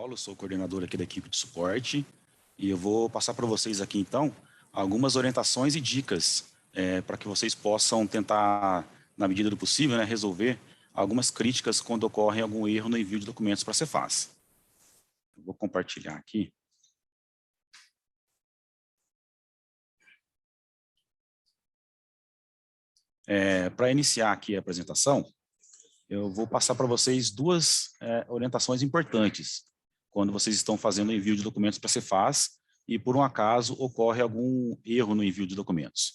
Paulo, sou coordenador aqui da equipe de suporte e eu vou passar para vocês aqui, então, algumas orientações e dicas para que vocês possam tentar, na medida do possível, né, resolver algumas críticas quando ocorre algum erro no envio de documentos para a Cefaz. Eu vou compartilhar aqui. Para iniciar aqui a apresentação, eu vou passar para vocês duas orientações importantes quando vocês estão fazendo o envio de documentos para a Cefaz e, por um acaso, ocorre algum erro no envio de documentos.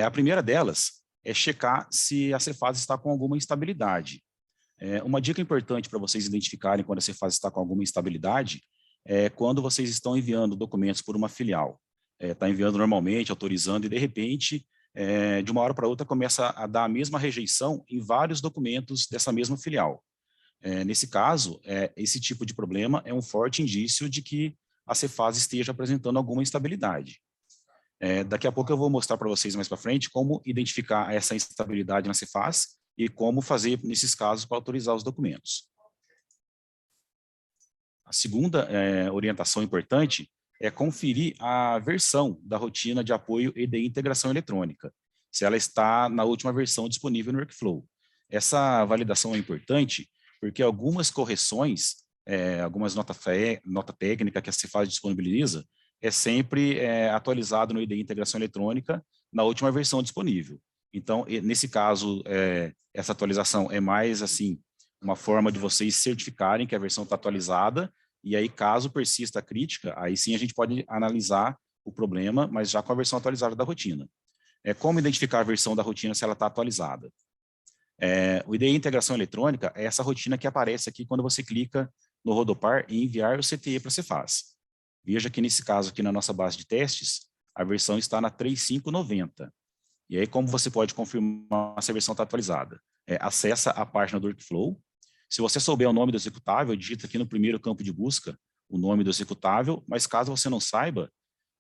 A primeira delas é checar se a Cefaz está com alguma instabilidade. Uma dica importante para vocês identificarem quando a Cefaz está com alguma instabilidade é quando vocês estão enviando documentos por uma filial. Está enviando normalmente, autorizando, e de repente, de uma hora para outra, começa a dar a mesma rejeição em vários documentos dessa mesma filial. Nesse caso, esse tipo de problema é um forte indício de que a Cefaz esteja apresentando alguma instabilidade. Daqui a pouco eu vou mostrar para vocês mais para frente como identificar essa instabilidade na Cefaz e como fazer, nesses casos, para autorizar os documentos. A segunda orientação importante é conferir a versão da rotina de apoio e de integração eletrônica, se ela está na última versão disponível no Workflow. Essa validação é importante porque algumas correções, algumas nota técnica que a Cefaz disponibiliza, é sempre atualizado no IDE Integração Eletrônica na última versão disponível. Então, nesse caso, essa atualização é mais assim, uma forma de vocês certificarem que a versão está atualizada, e aí, caso persista a crítica, aí sim a gente pode analisar o problema, mas já com a versão atualizada da rotina. Como identificar a versão da rotina se ela está atualizada? O IDE Integração Eletrônica é essa rotina que aparece aqui quando você clica no rodopar e enviar o CTE para a Cefaz. Veja que nesse caso aqui na nossa base de testes, a versão está na 3590. E aí como você pode confirmar se a versão está atualizada? Acessa a página do Workflow. Se você souber o nome do executável, digita aqui no primeiro campo de busca o nome do executável, mas caso você não saiba,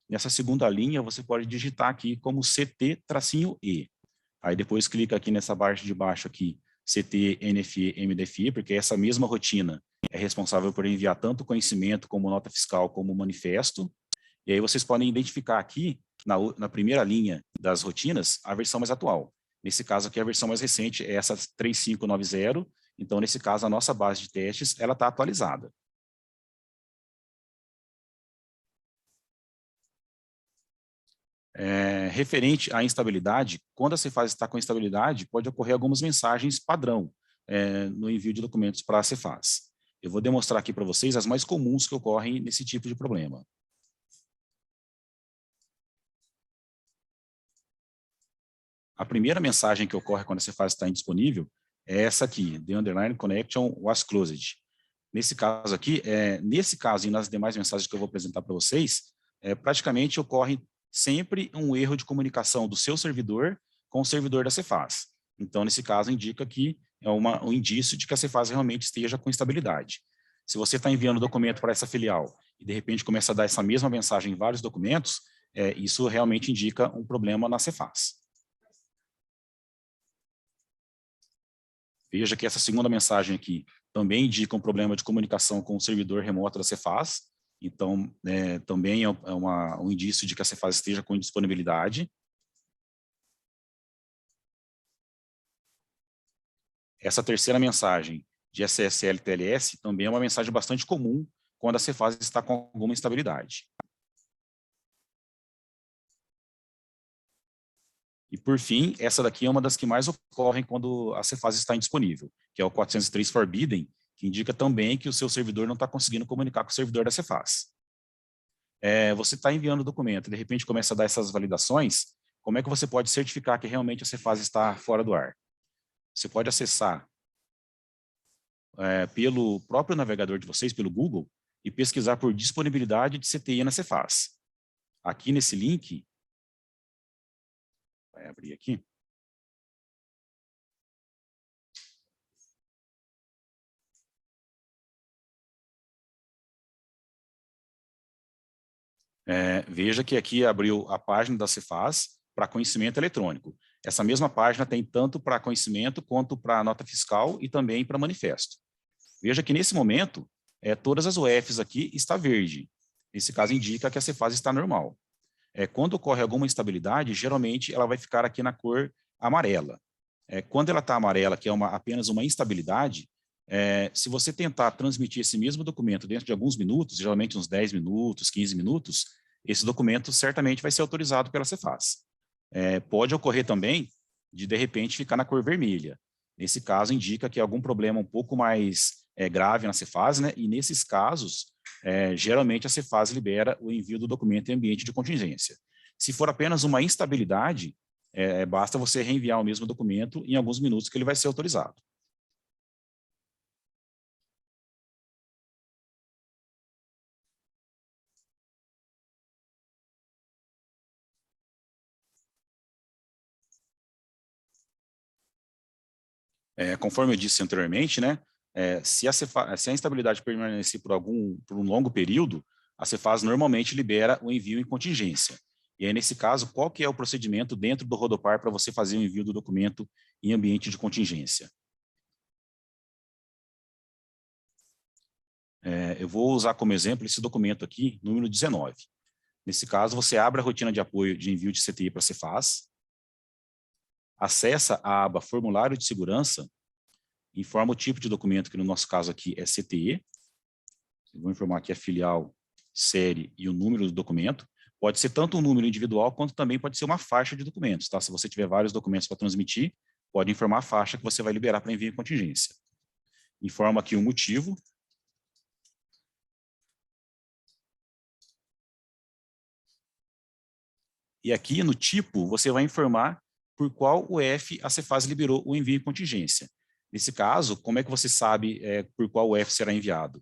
nessa segunda linha você pode digitar aqui como CT-E. Aí depois clica aqui nessa parte de baixo aqui, CT, NFE, MDFE, porque essa mesma rotina é responsável por enviar tanto conhecimento como nota fiscal como manifesto. E aí vocês podem identificar aqui, na primeira linha das rotinas, a versão mais atual. Nesse caso aqui, a versão mais recente é essa 3590, então nesse caso a nossa base de testes, ela está atualizada. Referente à instabilidade, quando a Cefaz está com instabilidade, pode ocorrer algumas mensagens padrão no envio de documentos para a Cefaz. Eu vou demonstrar aqui para vocês as mais comuns que ocorrem nesse tipo de problema. A primeira mensagem que ocorre quando a Cefaz está indisponível é essa aqui, the underlying connection was closed. Nesse caso aqui, nesse caso e nas demais mensagens que eu vou apresentar para vocês, praticamente ocorre sempre um erro de comunicação do seu servidor com o servidor da Cefaz. Então, nesse caso, indica que é um indício de que a Cefaz realmente esteja com instabilidade. Se você está enviando documento para essa filial e, de repente, começa a dar essa mesma mensagem em vários documentos, isso realmente indica um problema na Cefaz. Veja que essa segunda mensagem aqui também indica um problema de comunicação com o servidor remoto da Cefaz. Então, também é um indício de que a Cefaz esteja com indisponibilidade. Essa terceira mensagem de SSL TLS também é uma mensagem bastante comum quando a Cefaz está com alguma instabilidade. E, por fim, essa daqui é uma das que mais ocorrem quando a Cefaz está indisponível, que é o 403 Forbidden, que indica também que o seu servidor não está conseguindo comunicar com o servidor da Cefaz. Você está enviando o documento, de repente começa a dar essas validações, como é que você pode certificar que realmente a Cefaz está fora do ar? Você pode acessar pelo próprio navegador de vocês, pelo Google, e pesquisar por disponibilidade de CTI na Cefaz. Aqui nesse link, vai abrir aqui. Veja que aqui abriu a página da Cefaz para conhecimento eletrônico. Essa mesma página tem tanto para conhecimento quanto para nota fiscal e também para manifesto. Veja que nesse momento, todas as UFs aqui está verde. Nesse caso, indica que a Cefaz está normal. Quando ocorre alguma instabilidade, geralmente ela vai ficar aqui na cor amarela. Quando ela está amarela, que é apenas uma instabilidade, se você tentar transmitir esse mesmo documento dentro de alguns minutos, geralmente uns 10 minutos, 15 minutos, esse documento certamente vai ser autorizado pela Cefaz. Pode ocorrer também de repente, ficar na cor vermelha. Nesse caso, indica que é algum problema um pouco mais grave na Cefaz, né? E nesses casos, geralmente a Cefaz libera o envio do documento em ambiente de contingência. Se for apenas uma instabilidade, basta você reenviar o mesmo documento em alguns minutos que ele vai ser autorizado. Conforme eu disse anteriormente, né, se a instabilidade permanecer por um longo período, a Cefaz normalmente libera o envio em contingência. E aí, nesse caso, qual que é o procedimento dentro do Rodopar para você fazer o envio do documento em ambiente de contingência? Eu vou usar como exemplo esse documento aqui, número 19. Nesse caso, você abre a rotina de apoio de envio de CTI para a Cefaz, acessa a aba Formulário de Segurança, informa o tipo de documento, que no nosso caso aqui é CTE. Eu vou informar aqui a filial, série e o número do documento. Pode ser tanto um número individual, quanto também pode ser uma faixa de documentos, tá? Se você tiver vários documentos para transmitir, pode informar a faixa que você vai liberar para envio em contingência. Informa aqui o motivo. E aqui no tipo, você vai informar por qual UF a Cefaz liberou o envio em contingência. Nesse caso, como é que você sabe por qual UF será enviado?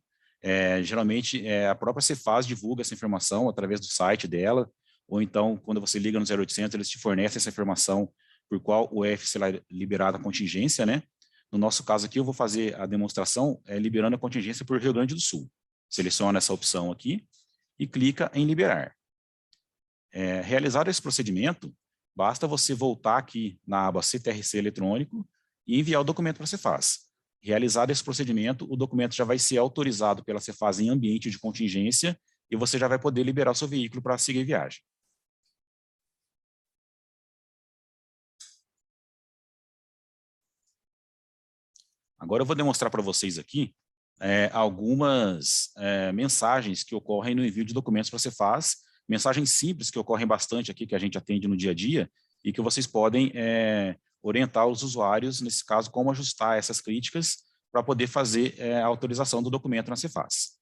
Geralmente, a própria Cefaz divulga essa informação através do site dela, ou então, quando você liga no 0800, eles te fornecem essa informação por qual UF será liberada a contingência, né? No nosso caso aqui, eu vou fazer a demonstração liberando a contingência por Rio Grande do Sul. Seleciona essa opção aqui e clica em liberar. Realizado esse procedimento, basta você voltar aqui na aba CTRC eletrônico e enviar o documento para a Cefaz. Realizado esse procedimento, o documento já vai ser autorizado pela Cefaz em ambiente de contingência e você já vai poder liberar o seu veículo para seguir viagem. Agora eu vou demonstrar para vocês aqui algumas mensagens que ocorrem no envio de documentos para a Cefaz, mensagens simples que ocorrem bastante aqui, que a gente atende no dia a dia, e que vocês podem orientar os usuários, nesse caso, como ajustar essas críticas para poder fazer a autorização do documento na Cefaz.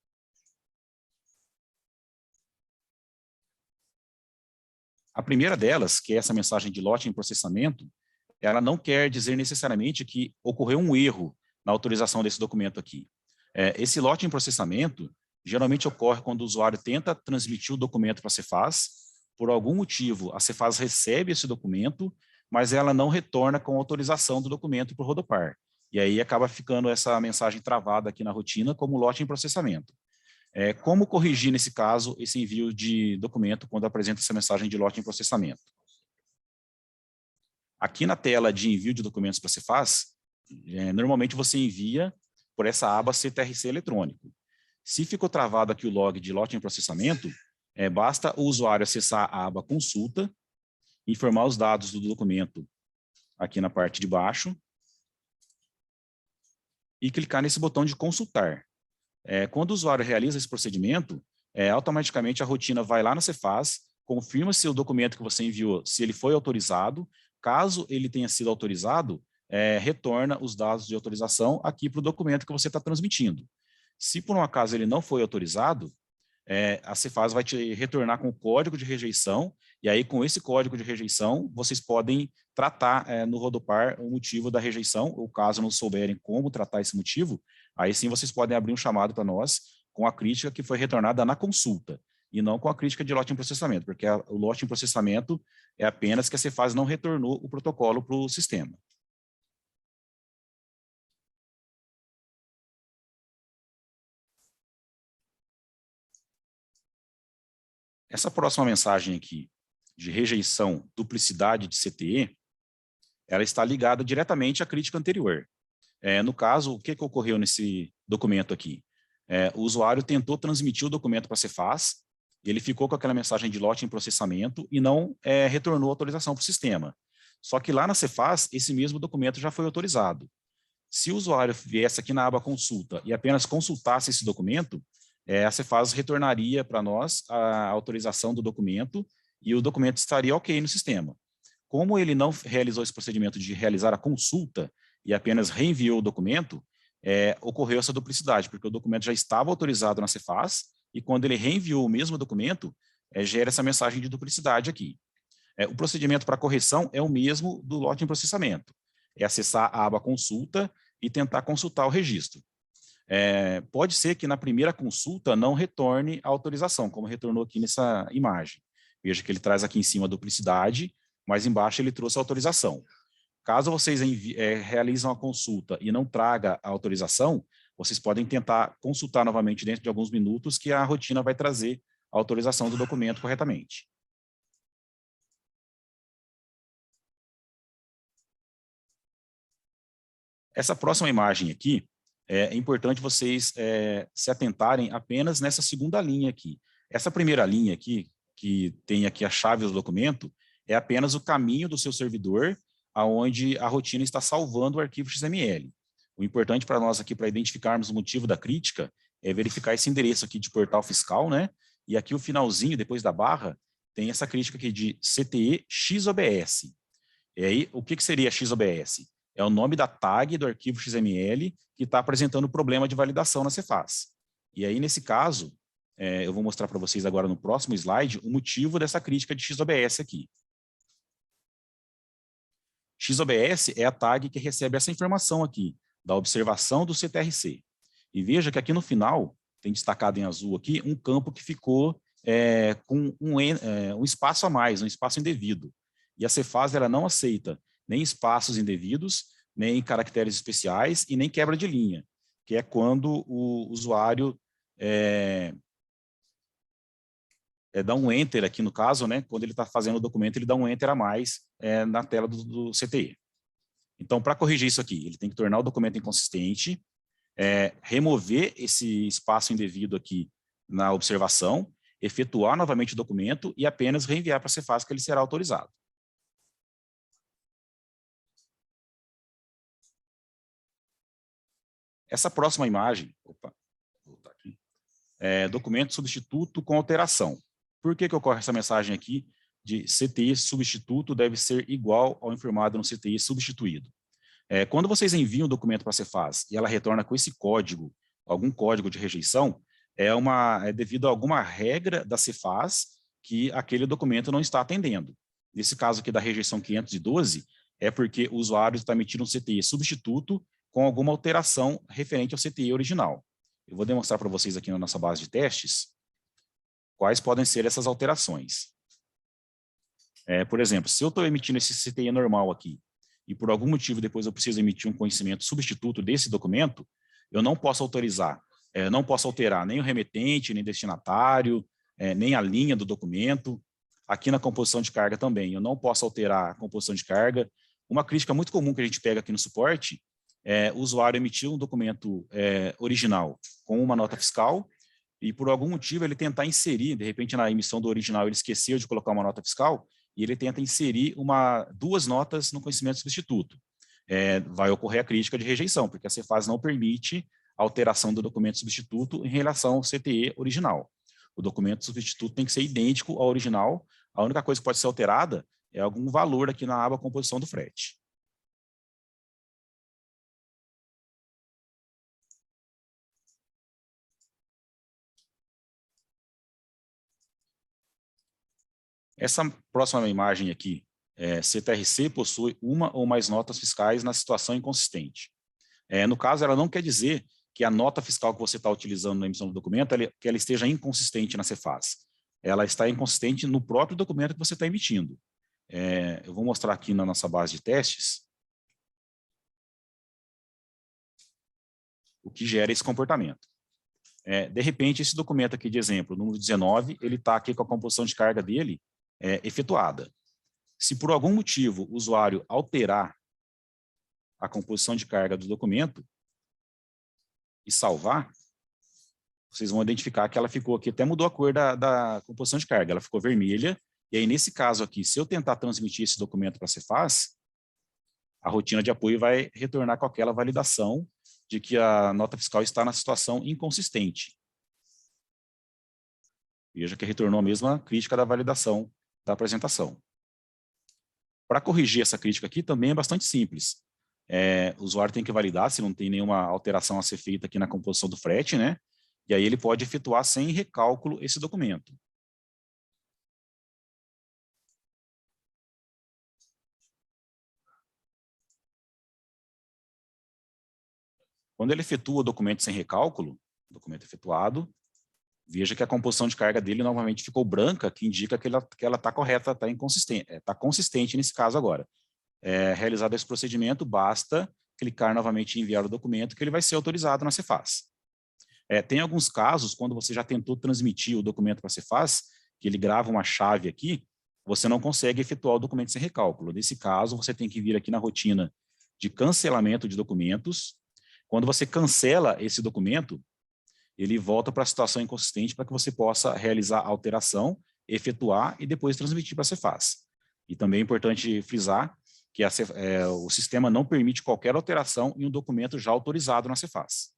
A primeira delas, que é essa mensagem de lote em processamento, ela não quer dizer necessariamente que ocorreu um erro na autorização desse documento aqui. Esse lote em processamento geralmente ocorre quando o usuário tenta transmitir o documento para a Cefaz, por algum motivo a Cefaz recebe esse documento, mas ela não retorna com autorização do documento para o Rodopar. E aí acaba ficando essa mensagem travada aqui na rotina como lote em processamento. Como corrigir, nesse caso, esse envio de documento quando apresenta essa mensagem de lote em processamento? Aqui na tela de envio de documentos para a Cefaz, normalmente você envia por essa aba CTRC eletrônico. Se ficou travado aqui o log de lote em processamento, basta o usuário acessar a aba Consulta, informar os dados do documento aqui na parte de baixo e clicar nesse botão de consultar. Quando o usuário realiza esse procedimento, automaticamente a rotina vai lá na Cefaz, confirma se o documento que você enviou, se ele foi autorizado. Caso ele tenha sido autorizado, retorna os dados de autorização aqui para o documento que você está transmitindo. Se por um acaso ele não foi autorizado, a Cefaz vai te retornar com o código de rejeição, e aí com esse código de rejeição, vocês podem tratar no Rodopar o motivo da rejeição, ou caso não souberem como tratar esse motivo, aí sim vocês podem abrir um chamado para nós com a crítica que foi retornada na consulta, e não com a crítica de lote em processamento, porque o lote em processamento é apenas que a Cefaz não retornou o protocolo para o sistema. Essa próxima mensagem aqui, de rejeição, duplicidade de CTE, ela está ligada diretamente à crítica anterior. No caso, o que ocorreu nesse documento aqui? O usuário tentou transmitir o documento para a Cefaz, e ele ficou com aquela mensagem de lote em processamento e não retornou a autorização para o sistema. Só que lá na Cefaz, esse mesmo documento já foi autorizado. Se o usuário viesse aqui na aba consulta e apenas consultasse esse documento, a Cefaz retornaria para nós a autorização do documento e o documento estaria ok no sistema. Como ele não realizou esse procedimento de realizar a consulta e apenas reenviou o documento, ocorreu essa duplicidade, porque o documento já estava autorizado na Cefaz e quando ele reenviou o mesmo documento, gera essa mensagem de duplicidade aqui. O procedimento para correção é o mesmo do lote em processamento. É acessar a aba consulta e tentar consultar o registro. Pode ser que na primeira consulta não retorne a autorização, como retornou aqui nessa imagem. Veja que ele traz aqui em cima a duplicidade, mas embaixo ele trouxe a autorização. Caso vocês realizam a consulta e não traga a autorização, vocês podem tentar consultar novamente dentro de alguns minutos que a rotina vai trazer a autorização do documento corretamente. Essa próxima imagem aqui, é importante vocês se atentarem apenas nessa segunda linha aqui. Essa primeira linha aqui, que tem aqui a chave do documento, é apenas o caminho do seu servidor, aonde a rotina está salvando o arquivo XML. O importante para nós aqui, para identificarmos o motivo da crítica, é verificar esse endereço aqui de portal fiscal, né? E aqui o finalzinho, depois da barra, tem essa crítica aqui de CTE XOBS. E aí, o que seria XOBS? É o nome da tag do arquivo XML que está apresentando problema de validação na Cefaz. E aí, nesse caso, eu vou mostrar para vocês agora no próximo slide o motivo dessa crítica de XOBS aqui. XOBS é a tag que recebe essa informação aqui, da observação do CTRC. E veja que aqui no final, tem destacado em azul aqui, um campo que ficou com um espaço a mais, um espaço indevido. E a Cefaz ela não aceita nem espaços indevidos, nem caracteres especiais e nem quebra de linha, que é quando o usuário dá um enter aqui no caso, né? Quando ele está fazendo o documento, ele dá um enter a mais na tela do CTE. Então, para corrigir isso aqui, ele tem que tornar o documento inconsistente, remover esse espaço indevido aqui na observação, efetuar novamente o documento e apenas reenviar para a Cefaz que ele será autorizado. Essa próxima imagem, vou voltar aqui, documento substituto com alteração. Por que ocorre essa mensagem aqui de CTI substituto deve ser igual ao informado no CTI substituído? Quando vocês enviam o documento para a Cefaz e ela retorna com esse código, algum código de rejeição, é devido a alguma regra da Cefaz que aquele documento não está atendendo. Nesse caso aqui da rejeição 512, é porque o usuário está emitindo um CTI substituto com alguma alteração referente ao CTI original. Eu vou demonstrar para vocês aqui na nossa base de testes quais podem ser essas alterações. Por exemplo, se eu estou emitindo esse CTI normal aqui, e por algum motivo depois eu preciso emitir um conhecimento substituto desse documento, eu não posso autorizar, não posso alterar nem o remetente, nem destinatário, nem a linha do documento. Aqui na composição de carga também, eu não posso alterar a composição de carga. Uma crítica muito comum que a gente pega aqui no suporte o usuário emitiu um documento original com uma nota fiscal e por algum motivo ele tentar inserir, de repente na emissão do original ele esqueceu de colocar uma nota fiscal e ele tenta inserir duas notas no conhecimento substituto. Vai ocorrer a crítica de rejeição, porque a Cefaz não permite a alteração do documento substituto em relação ao CTE original. O documento substituto tem que ser idêntico ao original, a única coisa que pode ser alterada é algum valor aqui na aba composição do frete. Essa próxima imagem aqui, CTRC possui uma ou mais notas fiscais na situação inconsistente. No caso, ela não quer dizer que a nota fiscal que você está utilizando na emissão do documento, que ela esteja inconsistente na Cefaz. Ela está inconsistente no próprio documento que você está emitindo. Eu vou mostrar aqui na nossa base de testes o que gera esse comportamento. De repente, esse documento aqui de exemplo, número 19, ele está aqui com a composição de carga dele efetuada. Se por algum motivo o usuário alterar a composição de carga do documento e salvar, vocês vão identificar que ela ficou aqui, até mudou a cor da composição de carga, ela ficou vermelha, e aí nesse caso aqui, se eu tentar transmitir esse documento para a Cefaz, a rotina de apoio vai retornar com aquela validação de que a nota fiscal está na situação inconsistente. Veja que retornou a mesma crítica da validação da apresentação. Para corrigir essa crítica aqui também é bastante simples. O usuário tem que validar se não tem nenhuma alteração a ser feita aqui na composição do frete, né? E aí ele pode efetuar sem recálculo esse documento. Quando ele efetua o documento sem recálculo, documento efetuado, veja que a composição de carga dele novamente ficou branca, que indica que ela está correta, está inconsistente, está consistente nesse caso agora. Realizado esse procedimento, basta clicar novamente em enviar o documento, que ele vai ser autorizado na Cefaz. Tem alguns casos, quando você já tentou transmitir o documento para a Cefaz, que ele grava uma chave aqui, você não consegue efetuar o documento sem recálculo. Nesse caso, você tem que vir aqui na rotina de cancelamento de documentos. Quando você cancela esse documento, ele volta para a situação inconsistente para que você possa realizar a alteração, efetuar e depois transmitir para a Cefaz. E também é importante frisar que o sistema não permite qualquer alteração em um documento já autorizado na Cefaz.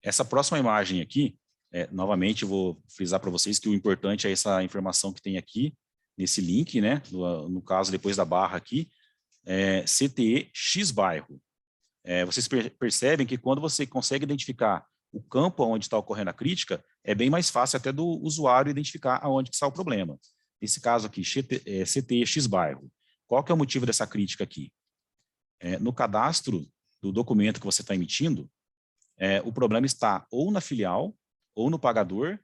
Essa próxima imagem aqui, novamente, eu vou frisar para vocês que o importante é essa informação que tem aqui, nesse link, né? No caso, depois da barra aqui, CTE X bairro. Vocês percebem que quando você consegue identificar o campo onde está ocorrendo a crítica, é bem mais fácil até do usuário identificar aonde está o problema. Nesse caso aqui, CTE X bairro. Qual que é o motivo dessa crítica aqui? No cadastro do documento que você está emitindo, o problema está ou na filial, ou no pagador,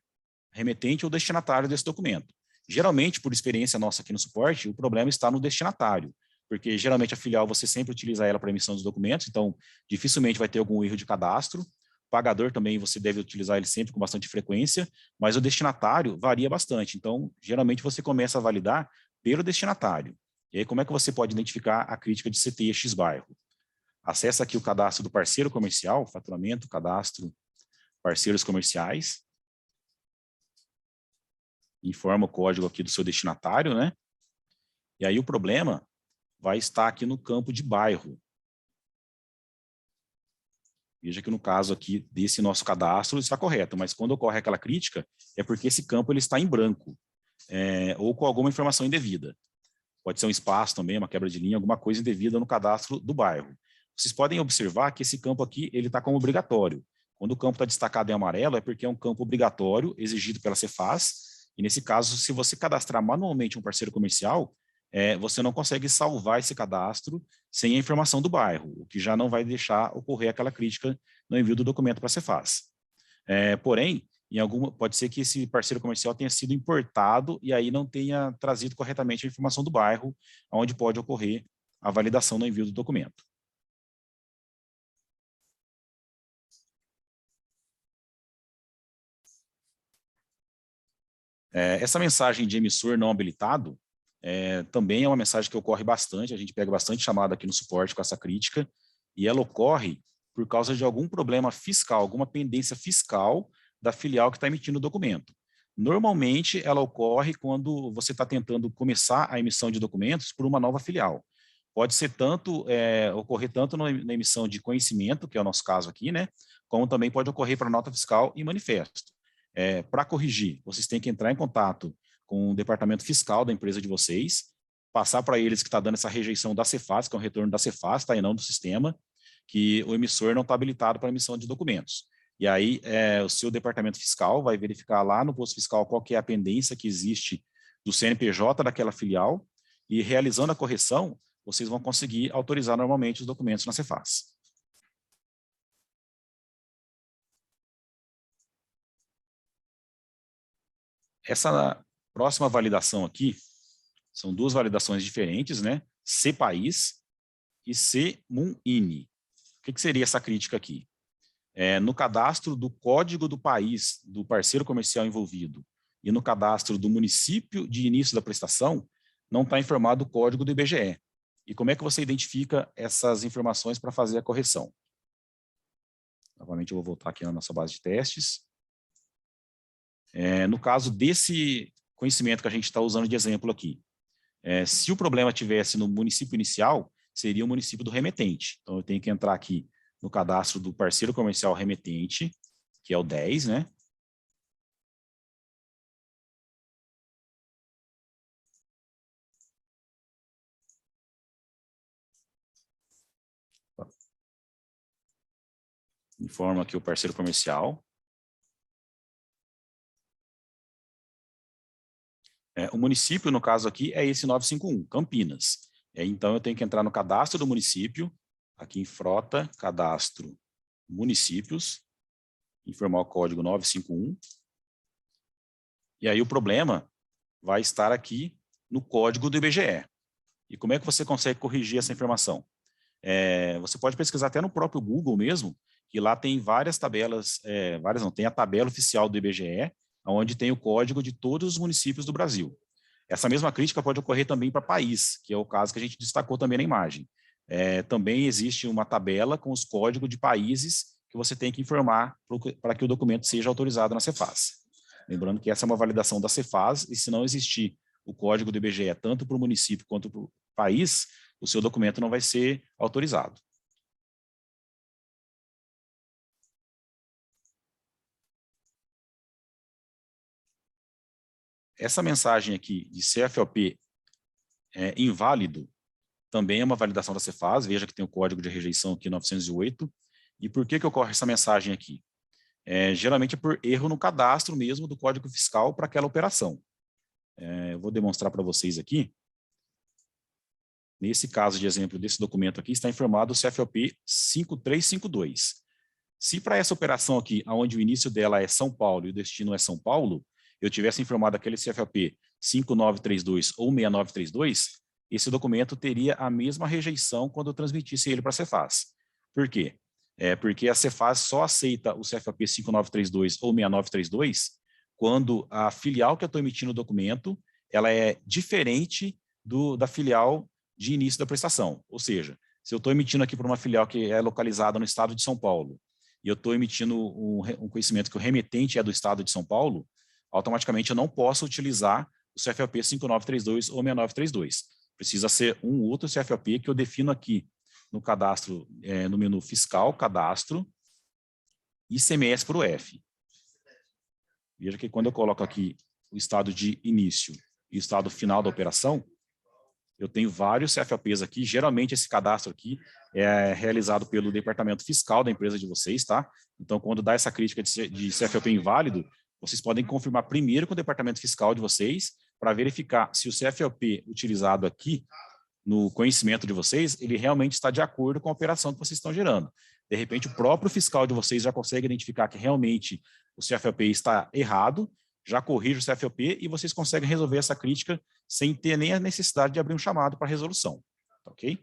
remetente ou destinatário desse documento. Geralmente, por experiência nossa aqui no suporte, o problema está no destinatário, porque geralmente a filial você sempre utiliza ela para emissão dos documentos, então dificilmente vai ter algum erro de cadastro. O pagador também você deve utilizar ele sempre com bastante frequência, mas o destinatário varia bastante, então geralmente você começa a validar pelo destinatário. E aí como é que você pode identificar a crítica de CTE X bairro? Acesse aqui o cadastro do parceiro comercial, faturamento, cadastro, parceiros comerciais. Informa o código aqui do seu destinatário, né? E aí o problema vai estar aqui no campo de bairro. Veja que no caso aqui desse nosso cadastro está correto, mas quando ocorre aquela crítica, é porque esse campo ele está em branco, ou com alguma informação indevida. Pode ser um espaço também, uma quebra de linha, alguma coisa indevida no cadastro do bairro. Vocês podem observar que esse campo aqui ele está como obrigatório. Quando o campo está destacado em amarelo, é porque é um campo obrigatório, exigido pela Cefaz, e nesse caso, se você cadastrar manualmente um parceiro comercial, você não consegue salvar esse cadastro sem a informação do bairro, o que já não vai deixar ocorrer aquela crítica no envio do documento para a Cefaz. Porém, pode ser que esse parceiro comercial tenha sido importado e aí não tenha trazido corretamente a informação do bairro, onde pode ocorrer a validação no envio do documento. Essa mensagem de emissor não habilitado também é uma mensagem que ocorre bastante, a gente pega bastante chamada aqui no suporte com essa crítica, e ela ocorre por causa de algum problema fiscal, alguma pendência fiscal da filial que está emitindo o documento. Normalmente, ela ocorre quando você está tentando começar a emissão de documentos por uma nova filial. Pode ser ocorrer tanto na emissão de conhecimento, que é o nosso caso aqui, né, como também pode ocorrer para nota fiscal e manifesto. Para corrigir, vocês têm que entrar em contato com o departamento fiscal da empresa de vocês, passar para eles que está dando essa rejeição da Cefaz, que é um retorno da Cefaz, tá, e não do sistema, que o emissor não está habilitado para emissão de documentos. E aí o seu departamento fiscal vai verificar lá no posto fiscal qual que é a pendência que existe do CNPJ daquela filial, e realizando a correção, vocês vão conseguir autorizar normalmente os documentos na Cefaz. Essa próxima validação aqui, são duas validações diferentes, né? C-País e C-MUN-INE. O que seria essa crítica aqui? No cadastro do código do país do parceiro comercial envolvido e no cadastro do município de início da prestação, não está informado o código do IBGE. E como é que você identifica essas informações para fazer a correção? Novamente, eu vou voltar aqui na nossa base de testes. No caso desse conhecimento que a gente está usando de exemplo aqui, se o problema tivesse no município inicial, seria o município do remetente. Então, eu tenho que entrar aqui no cadastro do parceiro comercial remetente, que é o 10, né? Informa aqui o parceiro comercial. O município, no caso aqui, é esse 951, Campinas. Então, eu tenho que entrar no cadastro do município, aqui em Frota, Cadastro Municípios, informar o código 951. E aí o problema vai estar aqui no código do IBGE. E como é que você consegue corrigir essa informação? Você pode pesquisar até no próprio Google mesmo, que lá tem várias tabelas, tem a tabela oficial do IBGE, onde tem o código de todos os municípios do Brasil. Essa mesma crítica pode ocorrer também para país, que é o caso que a gente destacou também na imagem. Também existe uma tabela com os códigos de países que você tem que informar para que o documento seja autorizado na Cefaz. Lembrando que essa é uma validação da Cefaz, e se não existir o código do IBGE tanto para o município quanto para o país, o seu documento não vai ser autorizado. Essa mensagem aqui de CFOP inválido também é uma validação da Cefaz. Veja que tem o código de rejeição aqui 908. E por que ocorre essa mensagem aqui? Geralmente é por erro no cadastro mesmo do código fiscal para aquela operação. Eu vou demonstrar para vocês aqui. Nesse caso de exemplo desse documento aqui, está informado o CFOP 5352. Se para essa operação aqui, onde o início dela é São Paulo e o destino é São Paulo, eu tivesse informado aquele CFOP 5932 ou 6932, esse documento teria a mesma rejeição quando eu transmitisse ele para a Cefaz. Por quê? Porque a Cefaz só aceita o CFOP 5932 ou 6932 quando a filial que eu estou emitindo o documento ela é diferente da filial de início da prestação. Ou seja, se eu estou emitindo aqui para uma filial que é localizada no estado de São Paulo e eu estou emitindo um conhecimento que o remetente é do estado de São Paulo, automaticamente eu não posso utilizar o CFOP 5932 ou 6932. Precisa ser um outro CFOP que eu defino aqui no cadastro, no menu fiscal, cadastro, ICMS para o F. Veja que quando eu coloco aqui o estado de início e o estado final da operação, eu tenho vários CFOPs aqui. Geralmente esse cadastro aqui é realizado pelo departamento fiscal da empresa de vocês, tá? Então, quando dá essa crítica de CFOP inválido, vocês podem confirmar primeiro com o departamento fiscal de vocês para verificar se o CFOP utilizado aqui no conhecimento de vocês, ele realmente está de acordo com a operação que vocês estão gerando. De repente, o próprio fiscal de vocês já consegue identificar que realmente o CFOP está errado, já corrige o CFOP e vocês conseguem resolver essa crítica sem ter nem a necessidade de abrir um chamado para resolução. Tá, ok?